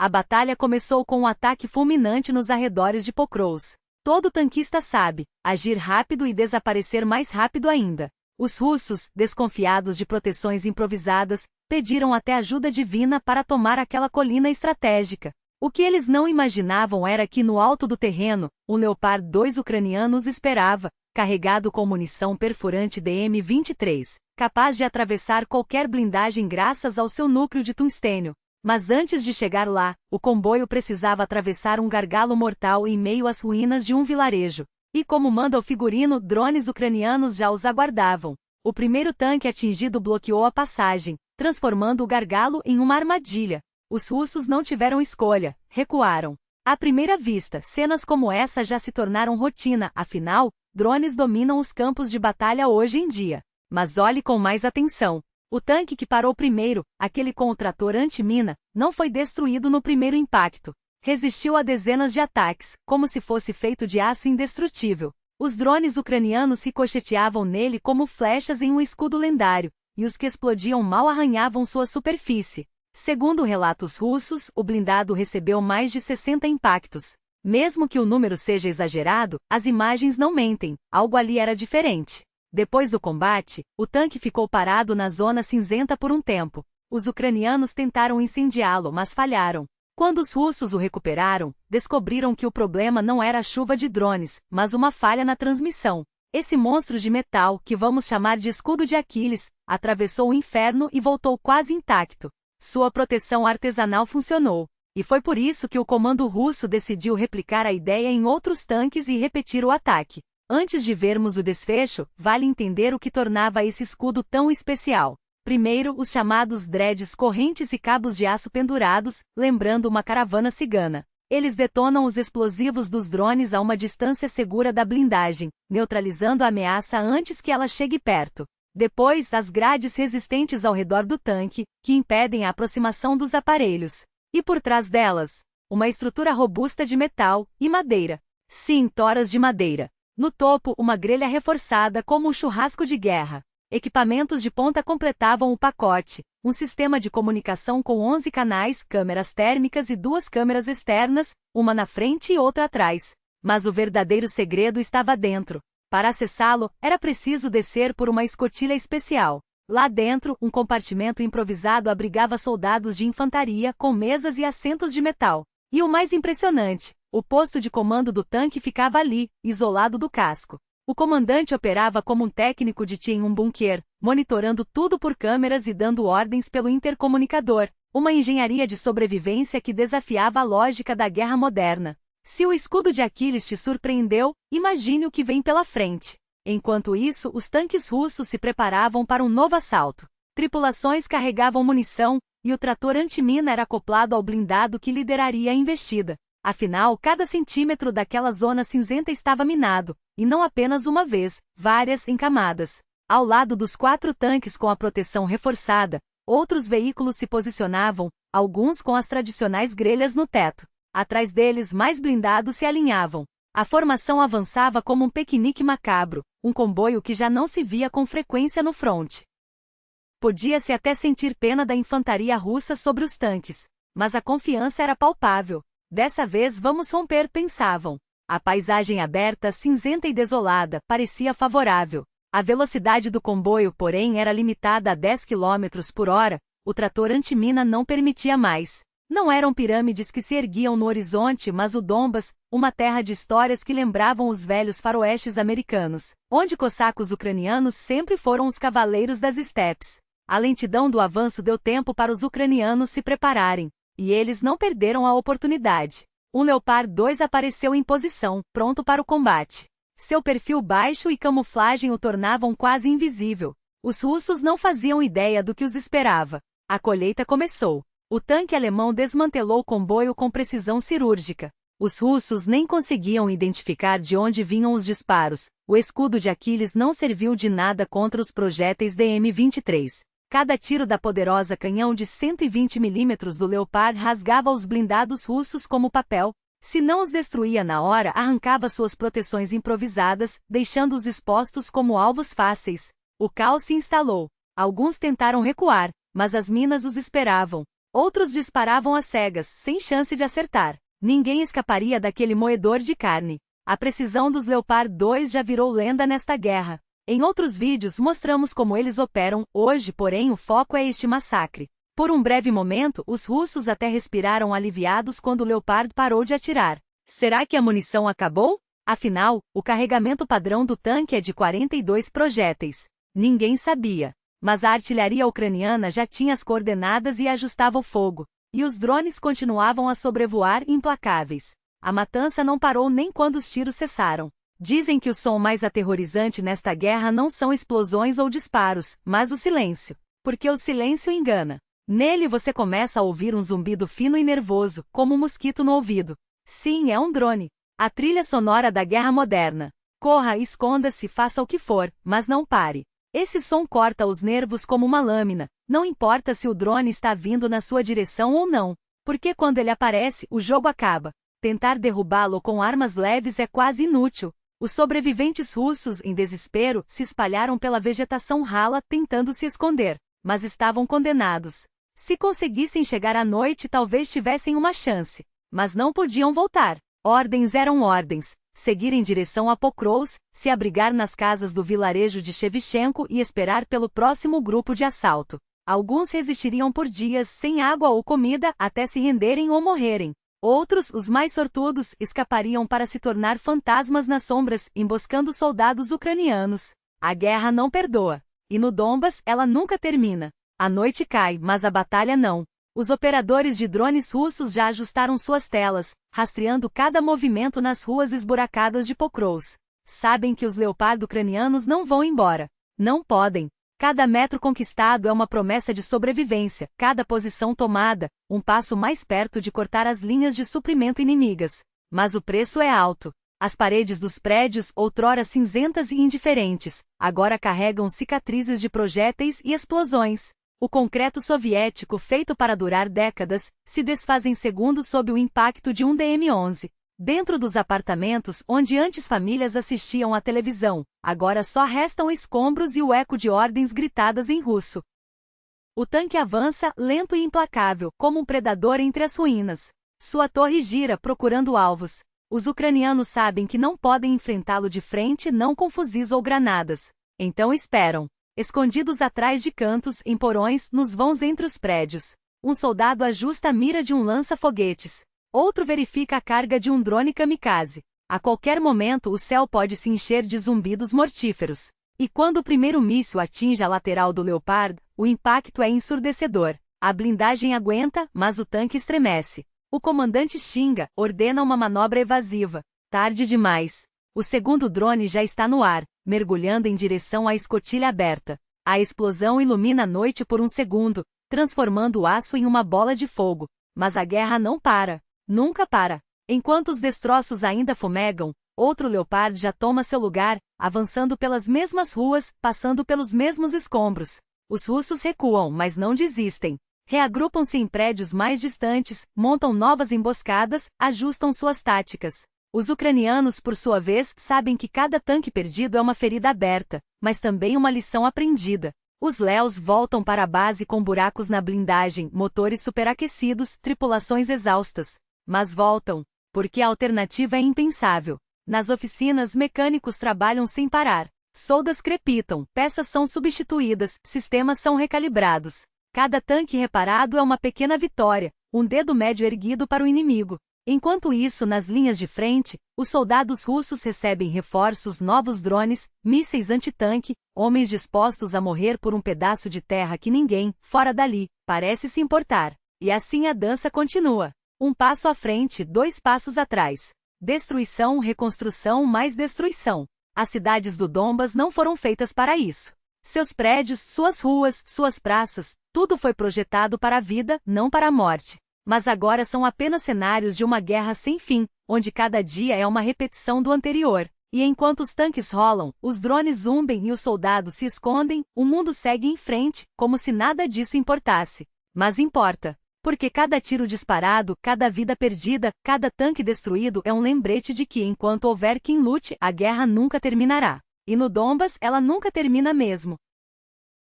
A batalha começou com um ataque fulminante nos arredores de Pokrovsk. Todo tanquista sabe agir rápido e desaparecer mais rápido ainda. Os russos, desconfiados de proteções improvisadas, pediram até ajuda divina para tomar aquela colina estratégica. O que eles não imaginavam era que no alto do terreno, um Leopard 2 ucraniano os esperava, carregado com munição perfurante DM-23, capaz de atravessar qualquer blindagem graças ao seu núcleo de tungstênio. Mas antes de chegar lá, o comboio precisava atravessar um gargalo mortal em meio às ruínas de um vilarejo. E como manda o figurino, drones ucranianos já os aguardavam. O primeiro tanque atingido bloqueou a passagem, transformando o gargalo em uma armadilha. Os russos não tiveram escolha, recuaram. À primeira vista, cenas como essa já se tornaram rotina, afinal, drones dominam os campos de batalha hoje em dia. Mas olhe com mais atenção. O tanque que parou primeiro, aquele com o trator anti-mina, não foi destruído no primeiro impacto. Resistiu a dezenas de ataques, como se fosse feito de aço indestrutível. Os drones ucranianos ricocheteavam nele como flechas em um escudo lendário, e os que explodiam mal arranhavam sua superfície. Segundo relatos russos, o blindado recebeu mais de 60 impactos. Mesmo que o número seja exagerado, as imagens não mentem, algo ali era diferente. Depois do combate, o tanque ficou parado na zona cinzenta por um tempo. Os ucranianos tentaram incendiá-lo, mas falharam. Quando os russos o recuperaram, descobriram que o problema não era a chuva de drones, mas uma falha na transmissão. Esse monstro de metal, que vamos chamar de escudo de Aquiles, atravessou o inferno e voltou quase intacto. Sua proteção artesanal funcionou. E foi por isso que o comando russo decidiu replicar a ideia em outros tanques e repetir o ataque. Antes de vermos o desfecho, vale entender o que tornava esse escudo tão especial. Primeiro, os chamados dreads, correntes e cabos de aço pendurados, lembrando uma caravana cigana. Eles detonam os explosivos dos drones a uma distância segura da blindagem, neutralizando a ameaça antes que ela chegue perto. Depois, as grades resistentes ao redor do tanque, que impedem a aproximação dos aparelhos. E por trás delas, uma estrutura robusta de metal e madeira. Sim, toras de madeira. No topo, uma grelha reforçada como um churrasco de guerra. Equipamentos de ponta completavam o pacote, um sistema de comunicação com 11 canais, câmeras térmicas e 2 câmeras externas, uma na frente e outra atrás. Mas o verdadeiro segredo estava dentro. Para acessá-lo, era preciso descer por uma escotilha especial. Lá dentro, um compartimento improvisado abrigava soldados de infantaria com mesas e assentos de metal. E o mais impressionante, o posto de comando do tanque ficava ali, isolado do casco. O comandante operava como um técnico de TI em um bunker, monitorando tudo por câmeras e dando ordens pelo intercomunicador, uma engenharia de sobrevivência que desafiava a lógica da guerra moderna. Se o escudo de Aquiles te surpreendeu, imagine o que vem pela frente. Enquanto isso, os tanques russos se preparavam para um novo assalto. Tripulações carregavam munição, e o trator antimina era acoplado ao blindado que lideraria a investida. Afinal, cada centímetro daquela zona cinzenta estava minado, e não apenas uma vez, várias em camadas. Ao lado dos 4 tanques com a proteção reforçada, outros veículos se posicionavam, alguns com as tradicionais grelhas no teto. Atrás deles, mais blindados se alinhavam. A formação avançava como um piquenique macabro, um comboio que já não se via com frequência no fronte. Podia-se até sentir pena da infantaria russa sobre os tanques, mas a confiança era palpável. Dessa vez vamos romper, pensavam. A paisagem aberta, cinzenta e desolada, parecia favorável. A velocidade do comboio, porém, era limitada a 10 km por hora, o trator antimina não permitia mais. Não eram pirâmides que se erguiam no horizonte, mas o Donbas, uma terra de histórias que lembravam os velhos faroestes americanos, onde cossacos ucranianos sempre foram os cavaleiros das estepes. A lentidão do avanço deu tempo para os ucranianos se prepararem, e eles não perderam a oportunidade. Um Leopard 2 apareceu em posição, pronto para o combate. Seu perfil baixo e camuflagem o tornavam quase invisível. Os russos não faziam ideia do que os esperava. A colheita começou. O tanque alemão desmantelou o comboio com precisão cirúrgica. Os russos nem conseguiam identificar de onde vinham os disparos. O escudo de Aquiles não serviu de nada contra os projéteis DM-23. Cada tiro da poderosa canhão de 120 mm do Leopard rasgava os blindados russos como papel. Se não os destruía na hora, arrancava suas proteções improvisadas, deixando-os expostos como alvos fáceis. O caos se instalou. Alguns tentaram recuar, mas as minas os esperavam. Outros disparavam às cegas, sem chance de acertar. Ninguém escaparia daquele moedor de carne. A precisão dos Leopard 2 já virou lenda nesta guerra. Em outros vídeos mostramos como eles operam, hoje, porém, o foco é este massacre. Por um breve momento, os russos até respiraram aliviados quando o Leopard parou de atirar. Será que a munição acabou? Afinal, o carregamento padrão do tanque é de 42 projéteis. Ninguém sabia. Mas a artilharia ucraniana já tinha as coordenadas e ajustava o fogo. E os drones continuavam a sobrevoar implacáveis. A matança não parou nem quando os tiros cessaram. Dizem que o som mais aterrorizante nesta guerra não são explosões ou disparos, mas o silêncio. Porque o silêncio engana. Nele você começa a ouvir um zumbido fino e nervoso, como um mosquito no ouvido. Sim, é um drone. A trilha sonora da guerra moderna. Corra, esconda-se, faça o que for, mas não pare. Esse som corta os nervos como uma lâmina, não importa se o drone está vindo na sua direção ou não, porque quando ele aparece, o jogo acaba. Tentar derrubá-lo com armas leves é quase inútil. Os sobreviventes russos, em desespero, se espalharam pela vegetação rala tentando se esconder, mas estavam condenados. Se conseguissem chegar à noite, talvez tivessem uma chance, mas não podiam voltar. Ordens eram ordens. Seguir em direção a Pokrovsk, se abrigar nas casas do vilarejo de Shevchenko e esperar pelo próximo grupo de assalto. Alguns resistiriam por dias sem água ou comida até se renderem ou morrerem. Outros, os mais sortudos, escapariam para se tornar fantasmas nas sombras, emboscando soldados ucranianos. A guerra não perdoa. E no Donbas, ela nunca termina. A noite cai, mas a batalha não. Os operadores de drones russos já ajustaram suas telas, rastreando cada movimento nas ruas esburacadas de Pokrovsk. Sabem que os Leopard ucranianos não vão embora. Não podem. Cada metro conquistado é uma promessa de sobrevivência, cada posição tomada, um passo mais perto de cortar as linhas de suprimento inimigas. Mas o preço é alto. As paredes dos prédios, outrora cinzentas e indiferentes, agora carregam cicatrizes de projéteis e explosões. O concreto soviético, feito para durar décadas, se desfaz em segundos sob o impacto de um DM-11. Dentro dos apartamentos, onde antes famílias assistiam à televisão, agora só restam escombros e o eco de ordens gritadas em russo. O tanque avança, lento e implacável, como um predador entre as ruínas. Sua torre gira procurando alvos. Os ucranianos sabem que não podem enfrentá-lo de frente, não com fuzis ou granadas. Então esperam. Escondidos atrás de cantos, em porões, nos vãos entre os prédios. Um soldado ajusta a mira de um lança-foguetes. Outro verifica a carga de um drone kamikaze. A qualquer momento o céu pode se encher de zumbidos mortíferos. E quando o primeiro míssil atinge a lateral do Leopard, o impacto é ensurdecedor. A blindagem aguenta, mas o tanque estremece. O comandante xinga, ordena uma manobra evasiva. Tarde demais. O segundo drone já está no ar, mergulhando em direção à escotilha aberta. A explosão ilumina a noite por um segundo, transformando o aço em uma bola de fogo. Mas a guerra não para. Nunca para. Enquanto os destroços ainda fumegam, outro Leopard já toma seu lugar, avançando pelas mesmas ruas, passando pelos mesmos escombros. Os russos recuam, mas não desistem. Reagrupam-se em prédios mais distantes, montam novas emboscadas, ajustam suas táticas. Os ucranianos, por sua vez, sabem que cada tanque perdido é uma ferida aberta, mas também uma lição aprendida. Os Leos voltam para a base com buracos na blindagem, motores superaquecidos, tripulações exaustas. Mas voltam, porque a alternativa é impensável. Nas oficinas, mecânicos trabalham sem parar. Soldas crepitam, peças são substituídas, sistemas são recalibrados. Cada tanque reparado é uma pequena vitória, um dedo médio erguido para o inimigo. Enquanto isso, nas linhas de frente, os soldados russos recebem reforços, novos drones, mísseis antitanque, homens dispostos a morrer por um pedaço de terra que ninguém, fora dali, parece se importar. E assim a dança continua. Um passo à frente, 2 passos atrás. Destruição, reconstrução, mais destruição. As cidades do Donbas não foram feitas para isso. Seus prédios, suas ruas, suas praças, tudo foi projetado para a vida, não para a morte. Mas agora são apenas cenários de uma guerra sem fim, onde cada dia é uma repetição do anterior. E enquanto os tanques rolam, os drones zumbem e os soldados se escondem, o mundo segue em frente, como se nada disso importasse. Mas importa. Porque cada tiro disparado, cada vida perdida, cada tanque destruído é um lembrete de que enquanto houver quem lute, a guerra nunca terminará. E no Donbas, ela nunca termina mesmo.